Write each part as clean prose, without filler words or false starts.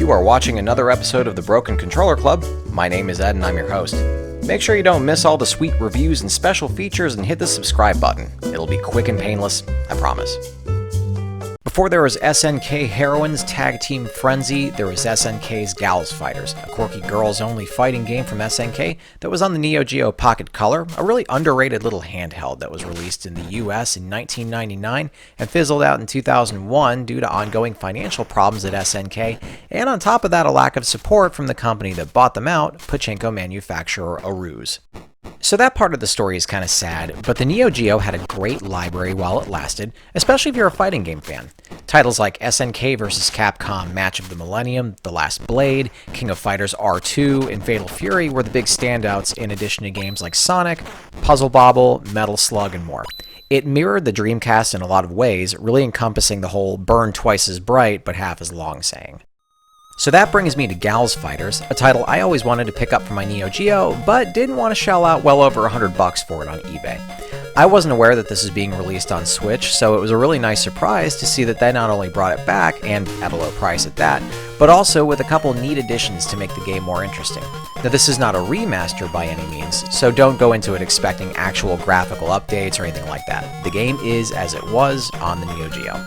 You are watching another episode of the Broken Controller Club. My name is Ed and I'm your host. Make sure you don't miss all the sweet reviews and special features and hit the subscribe button. It'll be quick and painless, I promise. Before there was SNK Heroines Tag Team Frenzy, there was SNK's Gals Fighters, a quirky girls-only fighting game from SNK that was on the Neo Geo Pocket Color, a really underrated little handheld that was released in the US in 1999 and fizzled out in 2001 due to ongoing financial problems at SNK, and on top of that, a lack of support from the company that bought them out, pachinko manufacturer Aruze. So that part of the story is kind of sad, but the Neo Geo had a great library while it lasted, especially if you're a fighting game fan. Titles like SNK vs. Capcom Match of the Millennium, The Last Blade, King of Fighters R2, and Fatal Fury were the big standouts in addition to games like Sonic, Puzzle Bobble, Metal Slug, and more. It mirrored the Dreamcast in a lot of ways, really encompassing the whole burn twice as bright but half as long saying. So that brings me to Gals Fighters, a title I always wanted to pick up for my Neo Geo, but didn't want to shell out well over $100 for it on eBay. I wasn't aware that this is being released on Switch, so it was a really nice surprise to see that they not only brought it back, and at a low price at that, but also with a couple neat additions to make the game more interesting. Now this is not a remaster by any means, so don't go into it expecting actual graphical updates or anything like that. The game is as it was on the Neo Geo.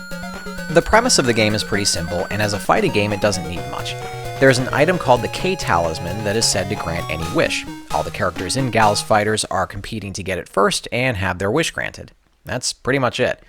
The premise of the game is pretty simple, and as a fighting game it doesn't need much. There's an item called the K-Talisman that is said to grant any wish. All the characters in Gals Fighters are competing to get it first and have their wish granted. That's pretty much it.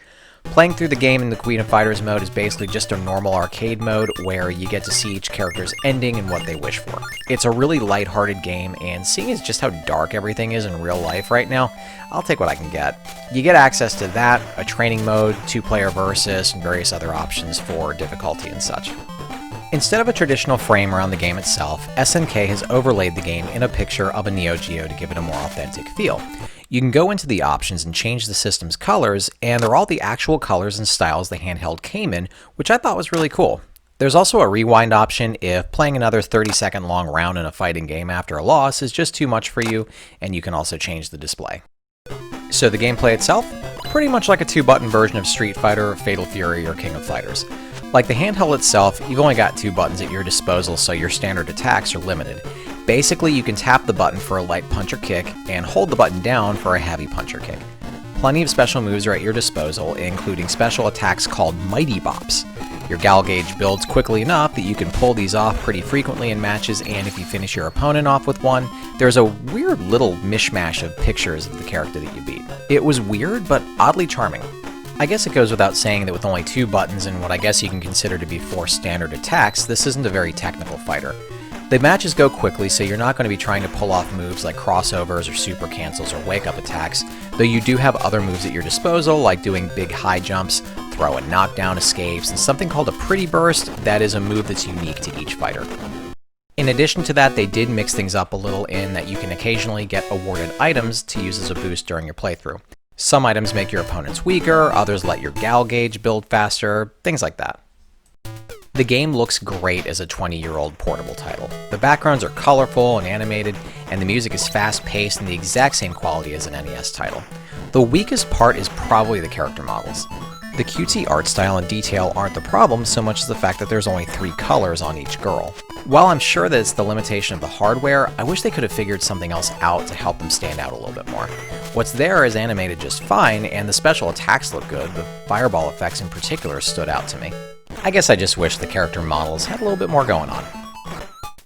Playing through the game in the Queen of Fighters mode is basically just a normal arcade mode where you get to see each character's ending and what they wish for. It's a really lighthearted game, and seeing as just how dark everything is in real life right now, I'll take what I can get. You get access to that, a training mode, 2-player versus, and various other options for difficulty and such. Instead of a traditional frame around the game itself, SNK has overlaid the game in a picture of a Neo Geo to give it a more authentic feel. You can go into the options and change the system's colors, and they're all the actual colors and styles the handheld came in, which I thought was really cool. There's also a rewind option if playing another 30-second long round in a fighting game after a loss is just too much for you, and you can also change the display. So the gameplay itself? Pretty much like a 2-button version of Street Fighter, Fatal Fury, or King of Fighters. Like the handheld itself, you've only got 2 buttons at your disposal, so your standard attacks are limited. Basically, you can tap the button for a light punch or kick, and hold the button down for a heavy punch or kick. Plenty of special moves are at your disposal, including special attacks called Mighty Bops. Your gal gauge builds quickly enough that you can pull these off pretty frequently in matches, and if you finish your opponent off with one, there's a weird little mishmash of pictures of the character that you beat. It was weird, but oddly charming. I guess it goes without saying that with only 2 buttons and what I guess you can consider to be 4 standard attacks, this isn't a very technical fighter. The matches go quickly, so you're not going to be trying to pull off moves like crossovers or super cancels or wake-up attacks, though you do have other moves at your disposal, like doing big high jumps, throw and knockdown escapes, and something called a Pretty Burst that is a move that's unique to each fighter. In addition to that, they did mix things up a little in that you can occasionally get awarded items to use as a boost during your playthrough. Some items make your opponents weaker, others let your gal gauge build faster, things like that. The game looks great as a 20-year-old portable title. The backgrounds are colorful and animated, and the music is fast-paced and the exact same quality as an NES title. The weakest part is probably the character models. The cutesy art style and detail aren't the problem so much as the fact that there's only 3 colors on each girl. While I'm sure that it's the limitation of the hardware, I wish they could have figured something else out to help them stand out a little bit more. What's there is animated just fine, and the special attacks look good, the fireball effects in particular stood out to me. I guess I just wish the character models had a little bit more going on.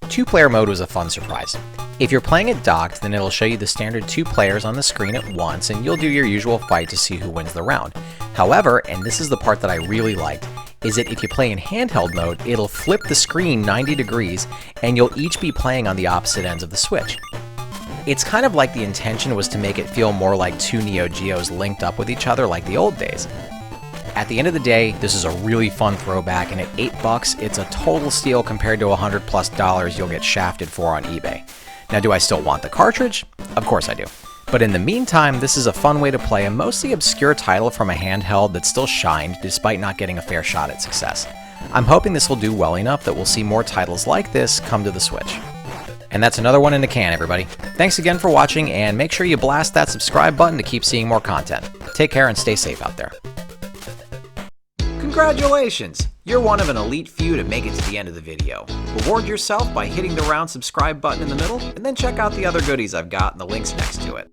2-player mode was a fun surprise. If you're playing it docked, then it'll show you the standard 2 players on the screen at once, and you'll do your usual fight to see who wins the round. However, and this is the part that I really liked, is that if you play in handheld mode, it'll flip the screen 90 degrees, and you'll each be playing on the opposite ends of the Switch. It's kind of like the intention was to make it feel more like 2 Neo Geos linked up with each other like the old days. At the end of the day, this is a really fun throwback, and at $8, it's a total steal compared to $100+ you'll get shafted for on eBay. Now, do I still want the cartridge? Of course I do. But in the meantime, this is a fun way to play a mostly obscure title from a handheld that still shined despite not getting a fair shot at success. I'm hoping this will do well enough that we'll see more titles like this come to the Switch. And that's another one in the can, everybody. Thanks again for watching, and make sure you blast that subscribe button to keep seeing more content. Take care and stay safe out there. Congratulations! You're one of an elite few to make it to the end of the video. Reward yourself by hitting the round subscribe button in the middle, and then check out the other goodies I've got in the links next to it.